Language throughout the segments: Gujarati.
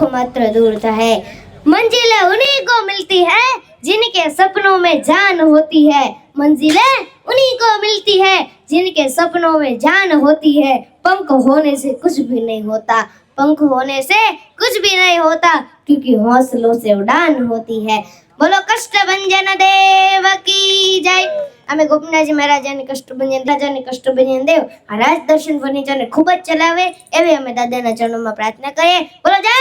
मात्र दूरता है। मंजिलें उन्हीं को मिलती है जिनके सपनों में जान होती है। मंजिलें उन्हीं को मिलती है जिनके सपनों में जान होती है। पंख होने से कुछ भी नहीं होता, पंख होने से कुछ भी नहीं होता, क्योंकि हौसलों से उड़ान होती है। बोलो कष्टभंजन देव की जय। અમે ગોપનાથજી મહારાજાને કષ્ટભંજન રાજાને કષ્ટભંજન દેવ આ રાજ દર્શન ફર્નિચરને ખૂબ જ ચલાવે એવી અમે દાદાના ચરણોમાં પ્રાર્થના કરીએ। બોલો જય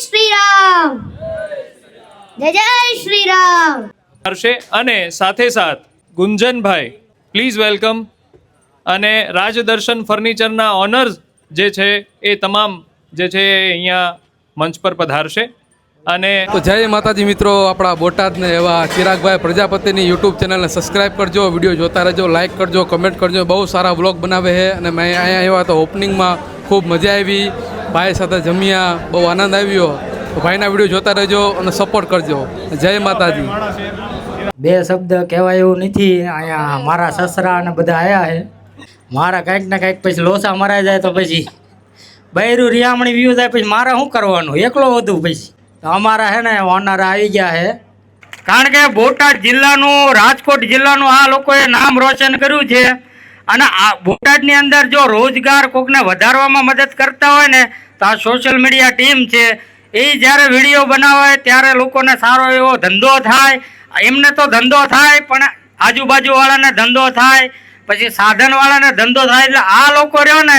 શ્રી રામ, જય જય શ્રી રામ। હર્ષે અને સાથે સાથ ગુંજનભાઈ પ્લીઝ વેલકમ। અને રાજ દર્શન ફર્નિચરના ઓનર્સ જે છે એ તમામ જે છે અહીંયા મંચ પર પધારશે। અને તો જય માતાજી મિત્રો, આપણા બોટાદને એવા ચિરાગભાઈ પ્રજાપતિની યુટ્યુબ ચેનલને સબસ્ક્રાઈબ કરજો, વિડીયો જોતા રહેજો, લાઇક કરજો, કમેન્ટ કરજો। બહુ સારા વ્લોગ બનાવે છે અને મેં અહીંયા આવ્યા તો ઓપનિંગમાં ખૂબ મજા આવી, ભાઈ સાથે જમ્યા, બહુ આનંદ આવ્યો। તો ભાઈના વિડીયો જોતા રહેજો અને સપોર્ટ કરજો। જય માતાજી। બે શબ્દ કહેવાય એવું નથી। અહીંયા મારા સસરા અને બધા આવ્યા છે। મારા કંઈક ને કંઈક પછી લોસા મરાઈ જાય તો પછી બૈરું રિયામણી વ્યૂ જાય, પછી મારે શું કરવાનું, એકલો વધુ પછી તો અમારા છે ને ઓનર આવી ગયા છે। કારણ કે બોટાદ જિલ્લાનું, રાજકોટ જિલ્લાનું આ લોકોએ નામ રોશન કર્યું છે। અને આ બોટાદની અંદર જો રોજગાર કોકને વધારવામાં મદદ કરતા હોય ને તો આ સોશિયલ મીડિયા ટીમ છે। એ જ્યારે વિડીયો બનાવે ત્યારે લોકોને સારો એવો ધંધો થાય। એમને તો ધંધો થાય પણ આજુબાજુવાળાને ધંધો થાય, પછી સાધનવાળાને ધંધો થાય। એટલે આ લોકો રહ્યો ને,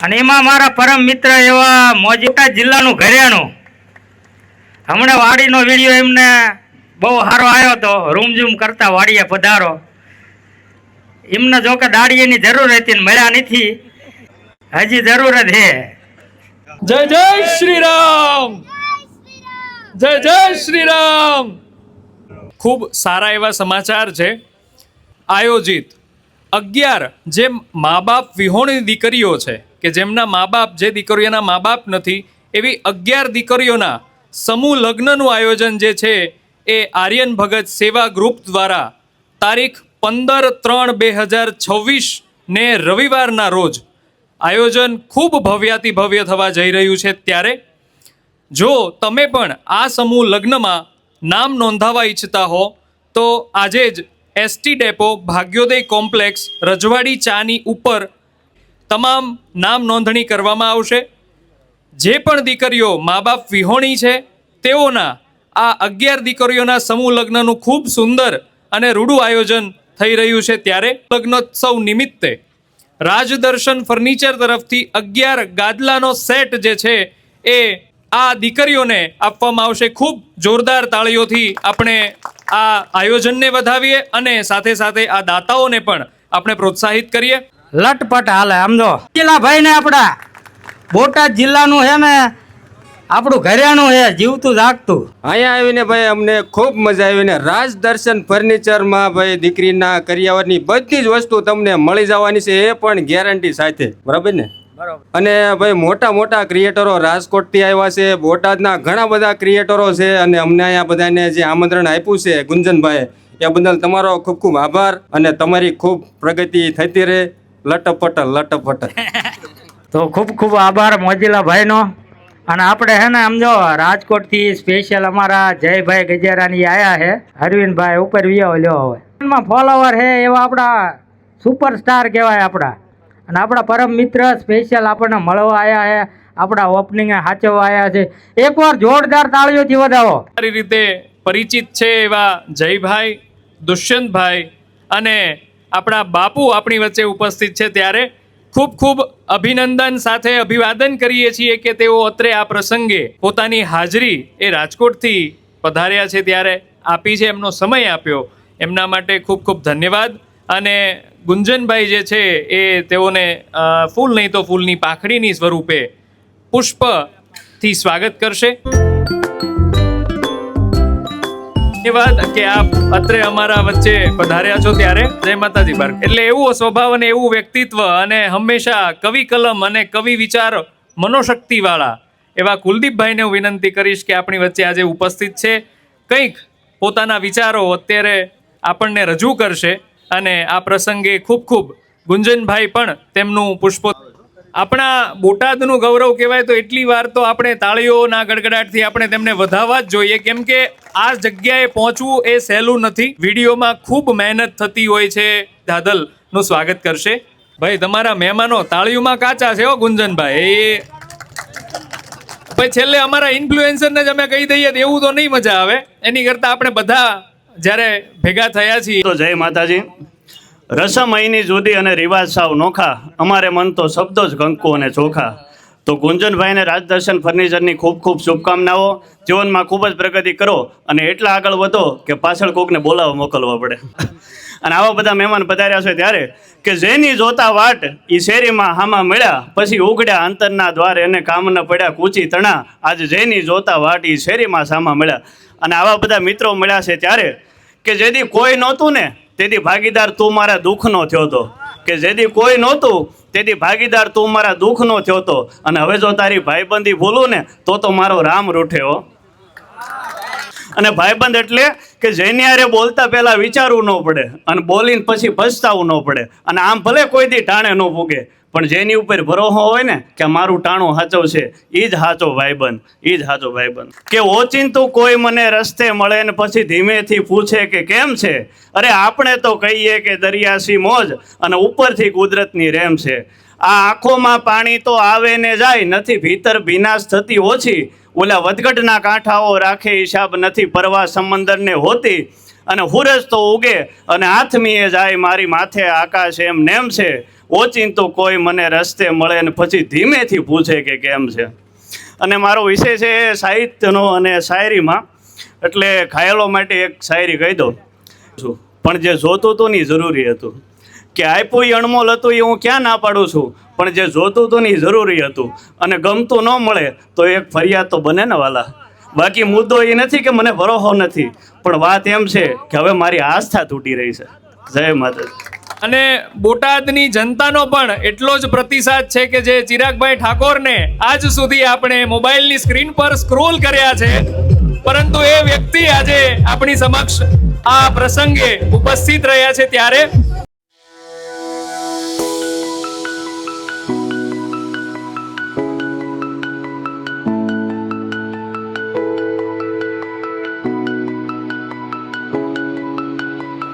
અને એમાં મારા પરમ મિત્ર એવા બોટાદ જિલ્લાનું ઘરેણું, હમણાં વાડીનો વિડીયો એમને બહુ સારો આવ્યો હતો, રૂમઝૂમ કરતા વાડીએ પધારો। એમને જો કે દાડીએની જરૂર હતી ને મળ્યા નથી, હજી જરૂરત છે। જય જય શ્રી રામ, જય જય શ્રી રામ। ખૂબ સારા એવા સમાચાર છે। આયોજિત 11 જે મા બાપ વિહોણી દીકરીઓ છે કે જેમના મા બાપ, જે દીકરીઓના મા બાપ નથી, એવી 11 દીકરીઓના સમૂહ લગ્નનું આયોજન જે છે એ આર્યન ભગત સેવા ગ્રુપ દ્વારા તારીખ 15/3/2026 ને રવિવારના રોજ આયોજન ખૂબ ભવ્યાતિ ભવ્ય થવા જઈ રહ્યું છે। ત્યારે જો તમે પણ આ સમૂહ લગ્નમાં નામ નોંધાવવા ઈચ્છતા હો તો આજે જ એસટી ડેપો, ભાગ્યોદય કોમ્પ્લેક્સ, રજવાડી ચાની ઉપર તમામ નામ નોંધણી કરવામાં આવશે। જે પણ દીકરીઓ મા બાપ વિહોણી છે તેઓના આ 11 દીકરીઓના સમૂહ લગ્નનું ખૂબ સુંદર અને રૂડું આયોજન થઈ રહ્યું છે। ત્યારે લગ્નોત્સવ નિમિત્તે રાજદર્શન ફર્નિચર તરફથી 11 ગાદલાનો સેટ જે છે એ આ દીકરીઓને આપવામાં આવશે। ખૂબ જોરદાર તાળીઓથી આપણે આ આયોજનને વધાવીએ અને સાથે સાથે આ દાતાઓને પણ આપણે પ્રોત્સાહિત કરીએ। લટપટ હાલે સમજો। પેલા ભાઈને આપણા બોટાદ જિલ્લાનું છે ને આપણું ઘરેણું છે, જીવતું જાગતું। અહીંયા આવીને ભાઈ અમને ખૂબ મજા આવી ને રાજ દર્શન ફર્નિચરમાં ભાઈ દીકરીના કરિયાવરની બધી જ વસ્તુ તમને મળી જવાની છે, એ પણ ગેરંટી સાથે, બરાબર ને? અને ભાઈ મોટા મોટા ક્રિએટરો રાજકોટથી આવ્યા છે, બોટાદના ઘણા બધા ક્રિએટરો છે, અને અમને અહીંયા બધાને જે આમંત્રણ આપ્યું છે ગુંજનભાઈ, એ બદલ તમારો ખૂબ ખૂબ આભાર અને તમારી ખૂબ પ્રગતિ થતી રહે। લટપટ લટપટ। તો ખૂબ ખૂબ આભાર મોજીલા ભાઈનો। અને આપણે છે ને સમજો રાજકોટથી સ્પેશિયલ અમારા જયભાઈ ગજેરાની આવ્યા છે, અરવિંદભાઈ ઉપર વિયો લ્યો હવે એમાં ફોલોવર છે એવા આપણા સુપરસ્ટાર કહેવાય આપણા, અને આપણા પરમ મિત્ર સ્પેશિયલ આપણને મળવા આવ્યા છે, આપણા ઓપનિંગ સાચવવા આવ્યા છે। એકવાર જોરદાર તાળીઓથી વધાવો। સારી રીતે પરિચિત છે એવા જયભાઈ, દુષ્યંતભાઈ અને આપણા બાપુ આપણી વચ્ચે ઉપસ્થિત છે। ત્યારે ખૂબ ખૂબ અભિનંદન સાથે અભિવાદન કરીએ છીએ કે તેઓ અત્રે આ પ્રસંગે પોતાની હાજરી એ રાજકોટથી પધાર્યા છે, ત્યારે આપી છે, એમનો સમય આપ્યો, એમના માટે ખૂબ ખૂબ ધન્યવાદ। અને ગુંજનભાઈ જે છે એ તેઓને ફૂલ નહીં તો ફૂલની પાંખડીની સ્વરૂપે પુષ્પથી સ્વાગત કરશે। ધન્યવાદ કે આપ અત્રે અમારા વચ્ચે પધાર્યા છો। ત્યારે જય માતાજી બાર। એટલે એવું સ્વભાવ અને એવું વ્યક્તિત્વ અને હંમેશા કવિ કલમ અને કવિ વિચાર મનોશક્તિ વાળા એવા કુલદીપભાઈને હું વિનંતી કરીશ કે આપણી વચ્ચે આજે ઉપસ્થિત છે, કંઈક પોતાના વિચારો અત્યારે આપણને રજૂ કરશે। અને આ પ્રસંગે ખૂબ ખૂબ ગુંજનભાઈ પણ તેમનું પુષ્પો આપણા બોટાદનું ગૌરવ કહેવાય તો એટલી વાર તો આપણે તાળીઓના ગડગડાટથી આપણે તેમને વધાવવા જ જોઈએ, કેમ કે આ જગ્યાએ પહોંચવું એ સહેલું નથી. વિડીયોમાં ખૂબ મહેનત થતી હોય છે. દાદલનું સ્વાગત કરશે ભાઈ. તમારા મહેમાનો તાળીઓમાં કાચા છે હો ગુંજનભાઈ. ભાઈ છેલ્લે અમારા ઇન્ફ્લુએન્સરને જ અમે કહી દઈએ તો એવું તો નહીં મજા આવે. એની કરતાં આપણે બધા જ્યારે ભેગા થયા છીએ તો જય માતાજી. રસમ અહીંની જુદી અને રિવાજ સાવ નોખા, અમારે મન તો શબ્દો જ કંકુ અને ચોખા. તો ગુંજનભાઈને રાજદર્શન ફર્નિચરની ખૂબ ખૂબ શુભકામનાઓ. જીવનમાં ખૂબ જ પ્રગતિ કરો અને એટલા આગળ વધો કે પાછળ કોકને બોલાવવા મોકલવા પડે. અને આવા બધા મહેમાન પધાર્યા છે ત્યારે કે જેની જોતા વાટ એ શેરીમાં હામાં મળ્યા, પછી ઉઘડ્યા અંતરના દ્વાર એને કામ ન પડ્યા કૂચી તણા. આજે જેની જોતા વાટ એ શેરીમાં સામા મળ્યા. અને આવા બધા મિત્રો મળ્યા છે ત્યારે કે જેથી કોઈ નહોતું ને તેથી ભાગીદાર તું મારા દુઃખનો થયો હતો, કે જેથી કોઈ નહોતું તેથી ભાગીદાર તું મારા દુઃખનો થયો હતો. અને હવે જો તારી ભાઈબંધી ભૂલું ને તો મારો રામ રૂઠ્યો. અને ભાઈબંધ એટલે કે જેની હારે બોલતા પહેલા વિચારવું ન પડે અને બોલીને પછી પછતાવું ન પડે. અને આમ ભલે કોઈ દી ટાણે ન પૂગે, પણ જેની ઉપર ભરોસો હોય ને કે મારું ટાણું સાચવશે, એ જ સાચો ભાઈબંધ, એ જ સાચો ભાઈબંધ. કે ઓચિંતું કોઈ મને રસ્તે મળે ને પછી ધીમેથી પૂછે કે કેમ છે, અરે આપણે તો કહીએ કે દરિયાસી મોજ અને ઉપરથી કુદરતની રેમ છે. આ આંખોમાં પાણી તો આવે ને જાય, નથી ભીતર ભીનાશ થતી ઓછી. ઓલા વધગઢના કાંઠાઓ રાખે હિસાબ, નથી પરવા સમંદરને હોતી. અને હુરજ તો ઉગે અને આથમીએ જાય, મારી માથે આકાશ એમ નેમ છે. ઓચિંતું કોઈ મને રસ્તે મળે ને પછી ધીમેથી પૂછે કે કેમ છે. અને મારો વિષય છે સાહિત્યનો અને શાયરીમાં, એટલે ઘાયલો માટે એક શાયરી કહી દઉં છું. પણ જે જોતું હતું ને જરૂરી હતું, કે આપ્યું એ અણમોલ હતું એ હું ક્યાં ના પાડું છું, પણ જે જોતું હતું ને જરૂરી હતું. અને ગમતું ન મળે તો એક ફરિયાદ તો બને ને વાલા. બાકી મુદ્દો એ નથી કે મને ભરોસો નથી, પણ વાત એમ છે કે હવે મારી આસ્થા તૂટી રહી છે. જય માતાજી. અને બોટાદની જનતાનો પણ એટલો જ પ્રતિસાદ છે કે જે ચિરાગભાઈ ઠાકોરને આજ સુધી આપણે મોબાઈલની સ્ક્રીન પર સ્ક્રોલ કર્યા છે, પરંતુ એ વ્યક્તિ આજે આપણી સમક્ષ આ પ્રસંગે ઉપસ્થિત રહ્યા છે. ત્યારે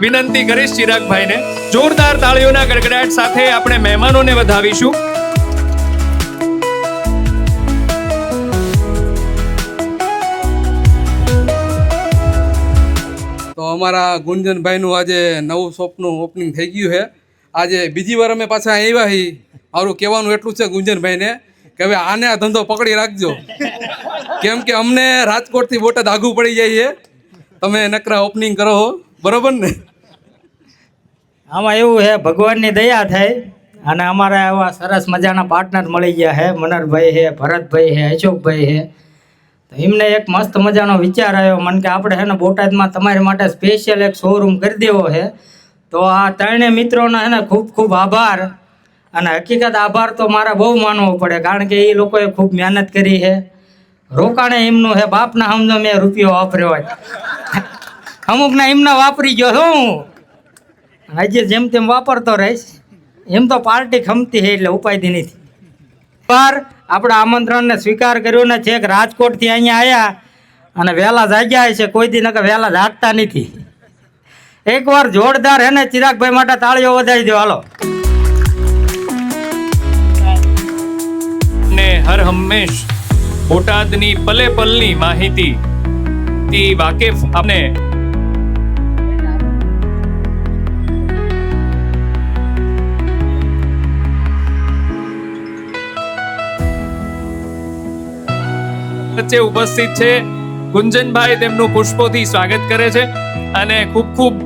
વિનંતી કરીશ ચિરાગભાઈને જોરદાર તાળીઓના ગડગડાટ સાથે આપણે મહેમાનોને વધાવીશું. તો અમારા ગુંજનભાઈનું આજે નવું શોપનું ઓપનિંગ થઈ ગયું છે. આજે બીજી વાર અમે પાછા આવ્યા હી. મારું કહેવાનું એટલું છે ગુંજનભાઈને કે હવે આને આ ધંધો પકડી રાખજો, કેમ કે અમને રાજકોટથી બોટાદ આઘું પડી જાય છે. તમે નકરા ઓપનિંગ કરો હો, બરોબર ને? આમાં એવું છે, ભગવાનની દયા થાય અને અમારા એવા સરસ મજાના પાર્ટનર મળી ગયા છે. મનરભાઈ છે, ભરતભાઈ છે, અશોકભાઈ છે. તો એમને એક મસ્ત મજાનો વિચાર આવ્યો મને કે આપણે છે ને બોટાદમાં તમારી માટે સ્પેશિયલ એક શોરૂમ કરી દેવો છે. તો આ ત્રણેય મિત્રોનો છે ને ખૂબ ખૂબ આભાર. અને હકીકત આભાર તો મારે બહુ માનવો પડે, કારણ કે એ લોકોએ ખૂબ મહેનત કરી છે. રોકાણે એમનું છે, બાપના સમજો મેં રૂપિયો વાપર્યો હોય, અમુકના એમના વાપરી ગયો છું હું. હજી જેમ તેમ વાપરતો રહીશ. એમ તો પાર્ટી ખમતી છે એટલે ઉપાયથી નથી. પર આપણા આમંત્રણને સ્વીકાર કર્યો ને છેક રાજકોટથી અહીંયા આવ્યા અને વહેલા જાગ્યા છે. કોઈ દી નકર વહેલા જાગતા નથી. એકવાર જોરદાર હે ને ચિરાગભાઈ માટે તાળીઓ વધારી દો હાલો. ને હર હંમેશ બોટાદની પલે પલની માહિતી થી વાકેફ આપણે વચ્ચે ઉપસ્થિત છે. ગુંજનભાઈ તેમનું પુષ્પોથી સ્વાગત કરે છે અને ખૂબ ખૂબ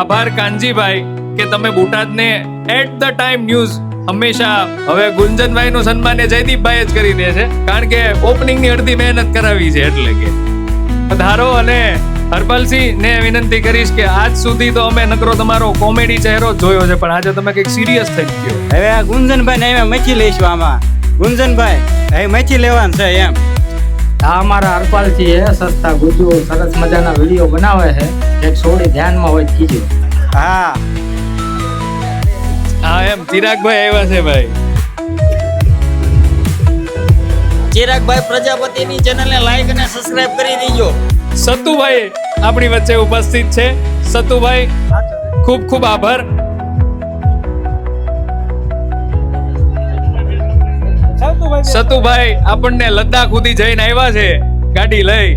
આભાર કાનજીભાઈ કે તમે બોટાદને એટ ધ ટાઈમ ન્યૂઝ હંમેશા હવે ગુંજનભાઈનું સન્માન જયદીપભાઈ જ કરી દે છે, કારણ કે ઓપનિંગની અડધી મહેનત કરાવી છે. એટલે કે પધારો. અને હરપાલસિંહ ને વિનંતી કરીશ કે આજ સુધી તો અમે નકરો તમારો કોમેડી ચહેરો જોયો છે, પણ આજે તમે કંઈક સિરિયસ થઈ ગયો. હવે આ ગુંજનભાઈ ને હવે મચી લઈશું. આમાં ગુંજનભાઈ હવે મચી લેવાનું છે એમ. આ અમારા હરપાલસિંહ છે, સસ્તા ગુજુ સરસ મજાના વિડીયો બનાવે છે. એક સોડી ધ્યાનમાં હોય કીજો. હા હા એમ ચિરાગભાઈ આવ્યા છે ભાઈ. ચિરાગભાઈ પ્રજાપતિની ચેનલને લાઈક અને સબસ્ક્રાઇબ કરી દેજો. સતુભાઈ આપણી વચ્ચે ઉપસ્થિત છે. સતુભાઈ ખૂબ ખૂબ આભાર. સતુભાઈ આપણને લદ્દાખ સુધી જઈને આવ્યા છે ગાડી લઈ,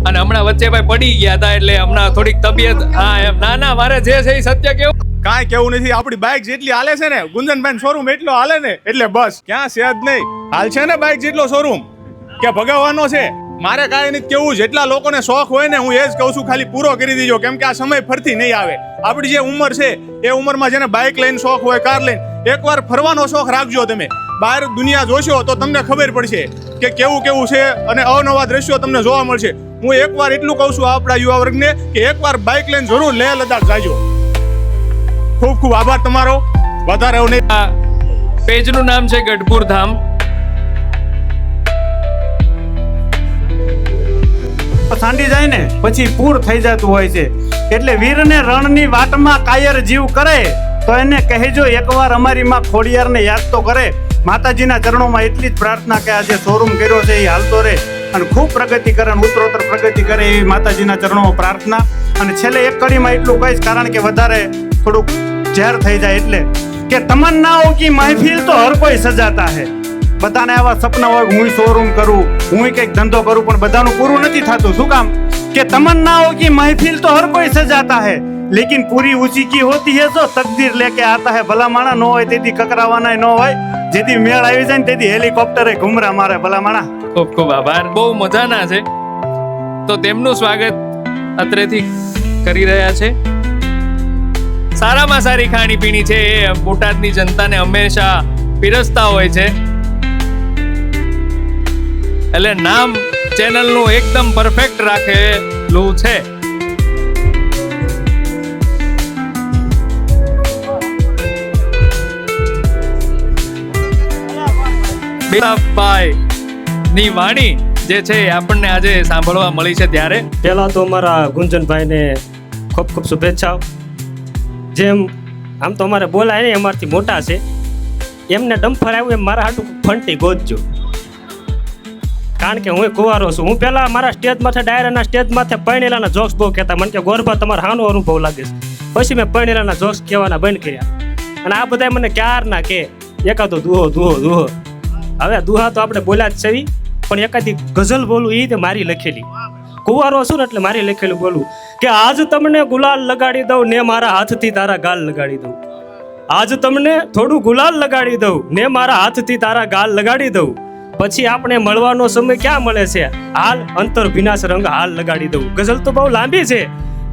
અને હમણાં વચ્ચે ભાઈ પડી ગયા હતા એટલે હમણાં થોડીક તબિયત હા એમ. ના ના, મારે જે છે એ સત્ય કેવું. કાંઈ કેવું નથી. આપણી બાઇક જેટલી હાલે છે ને, ગુંજનભાઈ શોરૂમ એટલો હાલે ને, એટલે બસ ક્યાં છે જ નહીં. હાલ છે ને બાઇક જેટલો શોરૂમ કે ભગાવવાનો છે. મારે કાંઈ નથી કેવું. જેટલા લોકોને શોખ હોય ને, હું એ જ કહું છું, ખાલી પૂરો કરી દીજો, કેમ કે આ સમય ફરતી નહીં આવે. આપણી જે ઉંમર છે એ ઉંમરમાં જેને બાઇક લઈને શોખ હોય, કાર લઈને, એકવાર ફરવાનો શોખ રાખજો. તમે બહાર દુનિયા જોશો તો તમને ખબર પડશે કે કેવું કેવું છે, અને અવનવા દ્રશ્યો તમને જોવા મળશે. હું એકવાર એટલું કહું છું આપણા યુવા વર્ગને કે એકવાર બાઇક લઈને જરૂર લેહ લદ્દાખ જાજો. ખૂબ ખૂબ આભાર તમારો. વધારે એવું નહીં. આ પેજનું નામ છે ગઢપુર ધામ. સાંડી જાય ને પછી પૂર થઈ જતું હોય છે. એટલે વીરને રણની વાટમાં કાયર જીવ કરે તો એને કહેજો એકવાર અમારી માં ખોડિયારને યાદ તો કરે. માતાજીના ચરણોમાં એટલી જ પ્રાર્થના કે આજે શોરૂમ કર્યો છે એ હાલતો રહે અને ખૂબ પ્રગતિ કરે અને ઉત્તરોત્તર પ્રગતિ કરે એવી માતાજીના ચરણોમાં પ્રાર્થના. અને છેલ્લે એક કડીમાં એટલું કહીશ, કારણ કે વધારે થોડુંક ઝેર થઈ જાય, એટલે કે તમન્નાઓ કી મહેફિલ તો હર કોઈ સજાતા હે. બધાને આવા સપના હોય હું શોરૂમ કરું, હું કંઈક ધંધો કરું, પણ બધાનું પૂરું નથી થતું. શું કામ? કે તમન્નાઓ કી મહેફિલ તો હર કોઈ સજાતા હે, લેकिन पूरी उसी की होती है जो तकदीर लेके आता है. ભલા માણા ન હોય તેથી કકરાવાના ન હોય, જેથી મેળ આવી જાય ને તેથી હેલિકોપ્ટરે ઘુમરા મારે. ભલા માણા. ખૂબ ખૂબ આભાર. બહુ મજાના છે. તો તેમનું સ્વાગત અત્રેથી કરી રહ્યા છે. સારામાં સારી ખાણીપીણી છે એ બોટાદની જનતાને હંમેશા પીરસતા હોય છે. એટલે નામ ચેનલનું એકદમ પરફેક્ટ રાખેલું છે. ની વાણી જે છે આપણને આજે સાંભળવા મળી છે. ત્યારે પહેલાં તો અમારા ગુંજનભાઈને ખૂબ ખૂબ શુભેચ્છાઓ. જેમ આમ તો અમારે બોલાય નહીં, અમારાથી મોટા છે, એમને ડમ્ફર આવ્યું એમ મારા હાટું ફંટી ગોતજો, કારણ કે હું કુંવારો છું. હું પહેલાં મારા સ્ટેજ માથે ડાયરાના સ્ટેજ માથે પરણેલાના જોક્સ બહુ કહેતા. મને કે ગોરબા તમારો હાનો અનુભવ લાગે છે. પછી મેં પરણેલાના જોક્સ કહેવાના બંધ કર્યા, અને આ બધા મને ક્યારના કે એકાદો દુહો દુહો દુહો. હવે દુહા તો આપણે બોલ્યા જ છે, પણ એકાદી ગઝલ બોલું એ મારી લખેલી. કુંવારો છું ને એટલે મારી લખેલું બોલું કે આજ તમને ગુલાલ લગાડી દઉં ને મારા હાથથી તારા ગાલ લગાડી દઉં. આજ તમને થોડું ગુલાલ લગાડી દઉં ને મારા હાથથી તારા ગાલ લગાડી દઉં. પછી આપણે મળવાનો સમય ક્યાં મળે છે? હાલ અંતર વિનાશ રંગ હાલ લગાડી દઉં. ગઝલ તો બહુ લાંબી છે.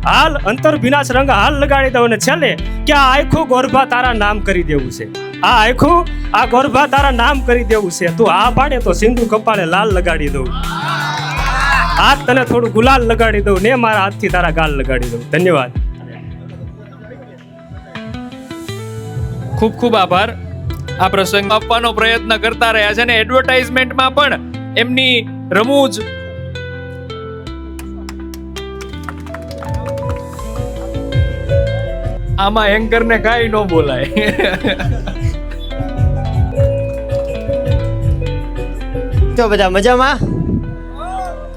હાલ અંતર વિનાશ રંગ હાલ લગાડી દઉં. અને છેલ્લે કે આ આખું ગોરભા તારા નામ કરી દેવું છે. આ આખું આ ગોરભા તારા નામ કરી દેવું છે. તું આ પાડે તો સિંધુ કપાળે લાલ લગાડી દઉં. હાથ તને થોડું ગુલાલ લગાડી દઉં ને મારા હાથથી તારા ગાલ લગાડી દઉં. ધન્યવાદ. ખૂબ ખૂબ આભાર. આ પ્રસંગ આપવાનો પ્રયત્ન કરતા રહ્યા છે, અને એડવર્ટાઇઝમેન્ટમાં પણ એમની રમૂજ આમાં એન્કરને કાંઈ ન બોલાય. તો બધા મજામાં?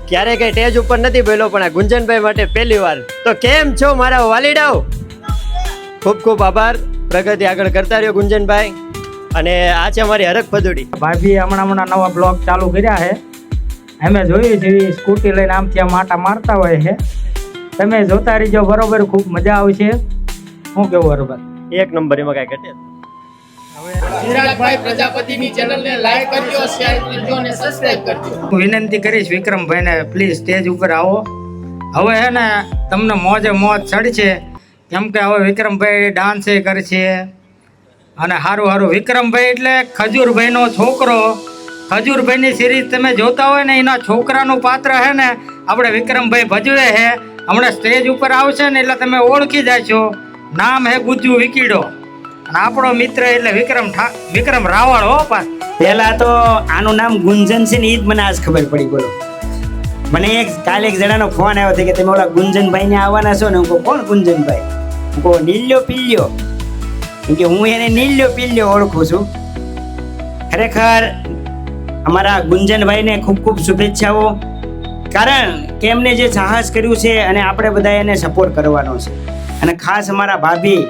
ક્યારે કઈ સ્ટેજ ઉપર નથી બોલ્યો, પણ આ ગુંજનભાઈ માટે પહેલી વાર. તો કેમ છો મારા વાલીડાઓ? ખૂબ ખૂબ આભાર. પ્રગતિ આગળ કરતા રહ્યો ગુંજનભાઈ. અને આ છે અમારી હરખ પદુડી ભાભી. હમણાં નવા બ્લોગ ચાલુ કર્યા છે. અમે જોયું છે સ્કૂટી લઈને આમથી આમ આટા મારતા હોય છે. તમે જોતા રહીજો, બરોબર? ખૂબ મજા આવશે. શું કેવું બરોબર? એક નંબર, એમાં કઈ ઘટે. ચિરાગભાઈ પ્રજાપતિની ચેનલને લાઈક કરજો, શેર કરજો અને સબસ્ક્રાઇબ કરજો. હું વિનંતી કરીશ વિક્રમભાઈને, પ્લીઝ સ્ટેજ ઉપર આવો. હવે હે ને તમને મોજે મોજ ચડશે, કેમ કે હવે વિક્રમભાઈ ડાન્સ કરશે. અને સારું સારું. વિક્રમભાઈ એટલે ખજૂરભાઈનો છોકરો. ખજૂરભાઈની સિરીઝ તમે જોતા હોય ને, એના છોકરાનું પાત્ર છે ને આપણે વિક્રમભાઈ ભજવે છે. હમણાં સ્ટેજ ઉપર આવશે ને એટલે તમે ઓળખી જશો. નામ હે ગુજ્જુ વિકીડો, અને આપણો મિત્ર એટલે વિક્રમ રાવળ. હો પાસ પહેલા તો આનું નામ ગુંજન છે ને એ જ મને આજ ખબર પડી. બોલો, મને કાલે એક જણાનો ફોન આવ્યો હતો કે તમે ઓલા ગુંજનભાઈ ને આવવાના છો ને. હું કહું કોણ ગુંજનભાઈ? હું કહું નીલ્યો પિલ્યો. કેમ કે હું એને નીલ્યો પિલ્યો ઓળખું છું. ખરેખર અમારા ગુંજનભાઈને ખૂબ ખૂબ શુભેચ્છાઓ, કારણ કે એમને જે સાહસ કર્યું છે અને આપણે બધા એને સપોર્ટ કરવાનો છે. અને ખાસ અમારા ભાભી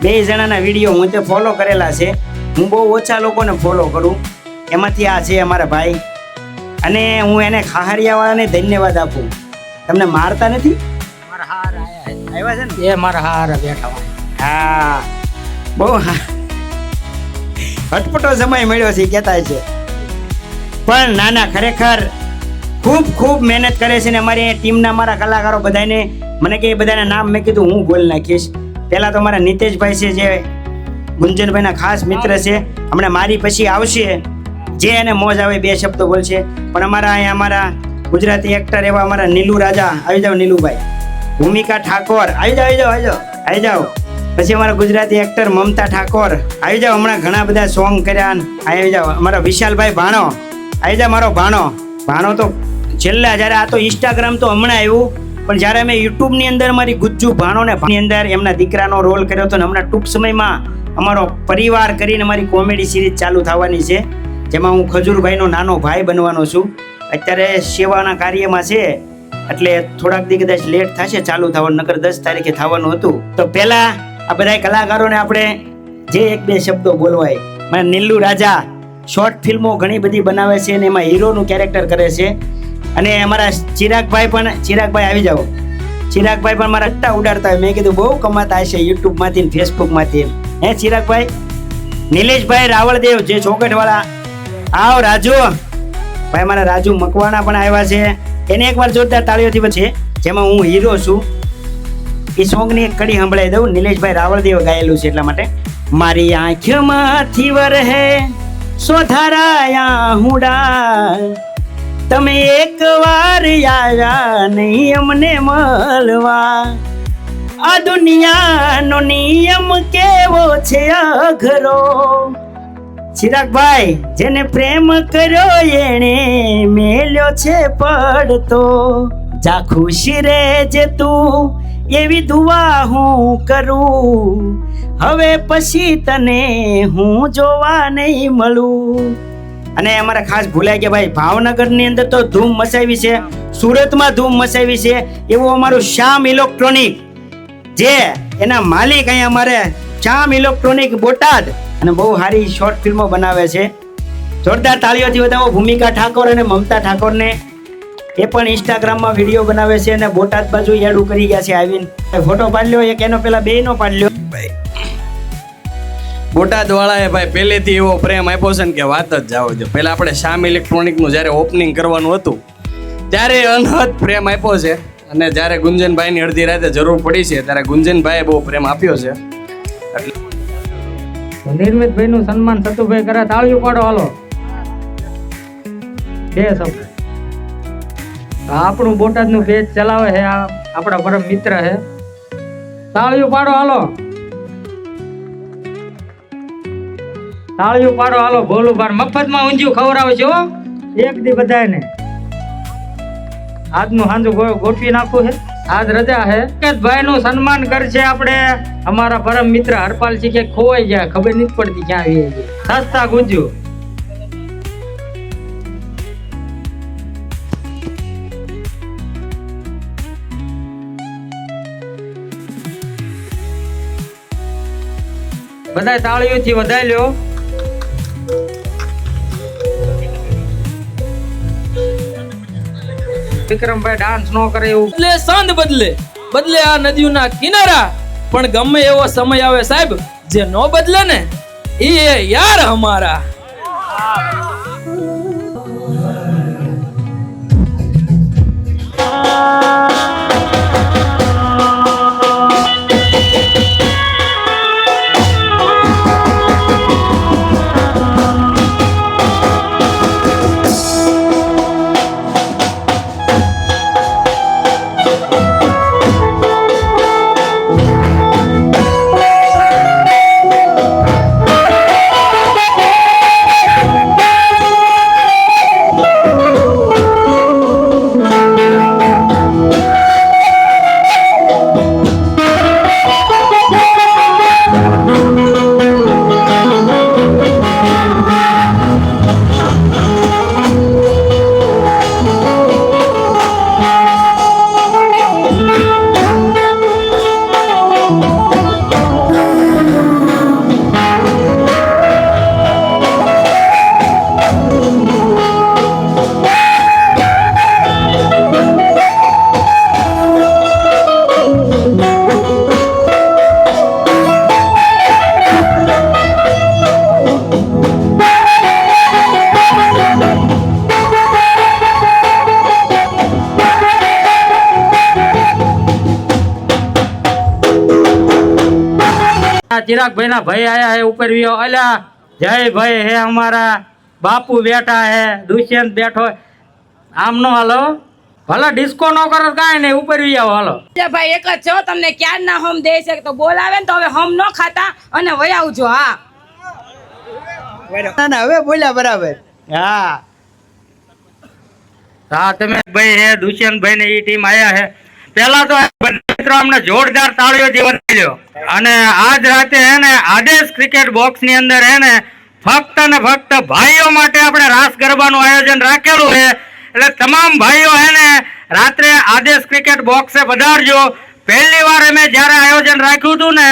2 જણાના વિડીયો હું તે ફોલો કરેલા છે. હું બહુ ઓછા લોકોને ફોલો કરું, એમાંથી આ છે અમારા ભાઈ. અને હું એને ખાહરિયાવાળાને ધન્યવાદ આપું. તમને મારતા નથી? મારા હાર આવ્યા છે ને? એ મારા હાર બેઠા હોય. હા, બહુ હટપટો સમય મળ્યો છે કહેતા છે. પણ ના ખરેખર ખૂબ ખૂબ મહેનત કરે છે ને અમારી ટીમના અમારા કલાકારો બધાને, મને કે બધાના નામ મેં કીધું હું બોલી નાખીશ. પહેલાં તો અમારા નિતેશભાઈ છે જે ગુંજનભાઈના ખાસ મિત્ર છે, હમણાં મારી પછી આવશે, જે એને મોજ આવે 2 શબ્દો બોલશે. પણ અમારા અહીંયા અમારા ગુજરાતી એક્ટર એવા અમારા નીલુ રાજા, આવી જાઓ નીલુભાઈ. ભૂમિકા ઠાકોર, આવી જાઓ. પછી અમારા ગુજરાતી એક્ટર મમતા ઠાકોર, આવી જાઓ. હમણાં ઘણા બધા સોંગ કર્યા, આવી જાઓ. અમારા વિશાલભાઈ ભાણો, આવી જાઓ. મારો ભાણો તો છેલ્લા, જ્યારે આ તો ઇન્સ્ટાગ્રામ તો હમણાં આવ્યું, પણ જ્યારે અમે યુટ્યુબની અંદર મારી ગુજ્જુ ભાણોને ની અંદર એમના દીકરાનો રોલ કર્યો હતો ને હમણાં ટૂંક સમયમાં અમારો પરિવાર કરીને મારી કોમેડી સિરીઝ ચાલુ થવાની છે, જેમાં હું ખજૂરભાઈનો નાનો ભાઈ બનવાનો છું. અત્યારે સેવાના કાર્યમાં છે, એટલે થોડાક દી કદાચ લેટ થશે ચાલુ થવાનું, નકર 10 તારીખે થવાનું હતું. તો પહેલા આ બધા કલાકારોને આપણે જે 1-2 શબ્દો બોલવાય. મને નીલુ રાજા શોર્ટ ફિલ્મો ઘણી બધી બનાવે છે અને એમાં હીરોનું કેરેક્ટર કરે છે. અને અમારા ચિરાગભાઈ આવી જાઓ. ચિરાગભાઈ પણ મારા અટ્ટા ઉડાડતા હોય. મેં કીધું બહુ કમાતા હશે યુટ્યુબમાંથી ને ફેસબુકમાંથી. હે ચિરાગભાઈ? નિલેશભાઈ રાવળદેવ જે ચોકટવાળા, આવ રાજુ ભાઈ. મારા રાજુ મકવાણા પણ આવ્યા છે, એને એકવાર જોરદાર તાળીઓથી છે, જેમાં હું હીરો છું. એ સોંગની એક કડી સંભળાઈ દઉં. નિલેશભાઈ રાવળદેવ ગાયેલું છે એટલા માટે. મારી આંખમાંથી વરહે સોધારાયા હુડા, તમે એકવાર આવ્યા નહીં અમને મળવા. આ દુનિયાનો નિયમ કેવો છે અઘરો. ચિરાગભાઈ, જેને પ્રેમ કર્યો એણે મેલ્યો છે પડતો. જા ખુશી રે જે તું, એવી દુઆ હું કરું. હવે પછી તને હું જોવા નહીં મળું. અને અમારા ખાસ ભૂલાઈ ગયા ભાઈ, ભાવનગરની અંદર તો ધૂમ મચાવી છે, સુરતમાં ધૂમ મચાવી છે, એવું અમારું શ્યામ ઇલેક્ટ્રોનિક, જે એના માલિક અહીંયા અમારે શ્યામ ઇલેક્ટ્રોનિક બોટાદ, અને બહુ સારી શોર્ટ ફિલ્મો બનાવે છે. જોરદાર તાળીઓથી વધાવો ભૂમિકા ઠાકોર અને મમતા ઠાકોરને. એ પણ ઇન્સ્ટાગ્રામમાં વિડીયો બનાવે છે અને બોટાદ બાજુ એડું કરી ગયા છે આવીને. ફોટો પાડી લ્યો એક, એનો પેલા 2નો પાડી લ્યો. બોટાદ વાળાએ ભાઈ પહેલેથી એવો પ્રેમ આપ્યો છે ને કે વાત જ જાવ જો. પહેલા આપણે શ્યામ ઇલેક્ટ્રોનિકનું જ્યારે ઓપનિંગ કરવાનું હતું ત્યારે અનહદ પ્રેમ આપ્યો છે, અને જ્યારે ગુંજનભાઈની અડધી રાતે જરૂર પડી છે ત્યારે ગુંજનભાઈએ બહુ પ્રેમ આપ્યો છે. નિર્મિતભાઈ નું સન્માન સતુભાઈ કરે, તાળીઓ પાડો હાલો. 2 શબ્દ. આપણું બોટાદ નું પેજ ચલાવે છે, આ આપણા પરમ મિત્ર છે. તાળીઓ પાડો હાલો. તાળીઓ પાડો હાલો. ભોલું બાર મફતમાં ઊંધિયું ખવડાવે છે હો, એક દી બધાને. આજનું સાંજુ ગોઠવી નાખવું છે. આજ રજા છે. ભાઈ નું સન્માન કરશે આપણે અમારા પરમ મિત્ર હરપાલસિંહ. કે ખોવાઈ જાય, ખબર નથી પડતી ક્યાં આવી જાય. સસ્તા ગુંજુ. બધા તાળીઓથી વધાઈ લ્યો. વિક્રમભાઈ ડાન્સ નો કરે એવું બદલે સાંજ બદલે આ નદીઓના કિનારા, પણ ગમે એવો સમય આવે સાહેબ, જે નો બદલે ને એ યાર અમારા. चिराग भाई ना भाई आया है ऊपर भी अला जय भाई है हमारा बापू बैठा है दुष्यंत बैठो आम नो हालो भला डिस्को नो करो काई नहीं ऊपर भी आओ हालो ભાઈ એક જ છો તમને ક્યાં ના હમ દે છે તો બોલાવે ને તો હવે હમ ન ખાતા અને વયા આવજો હા ના ના હવે બોલ્યા બરાબર હા हाँ તમે ભાઈ है दुष्यंत भाई ने ये टीम आया है पहला तो मित्रों हमने जोरदार तालियों થી વધાવી લ્યો અને આજ રાતે હે ને આદેશ ક્રિકેટ બોક્સ ની અંદર હે ને ફક્ત ને ફક્ત ભાઈઓ માટે આપણે રાસ ગરબાનું આયોજન રાખેલું છે એટલે તમામ ભાઈઓ હે ને રાત્રે આદેશ ક્રિકેટ બોક્સે પધારજો પહેલી વાર અમે જ્યારે આયોજન રાખ્યું હતું ને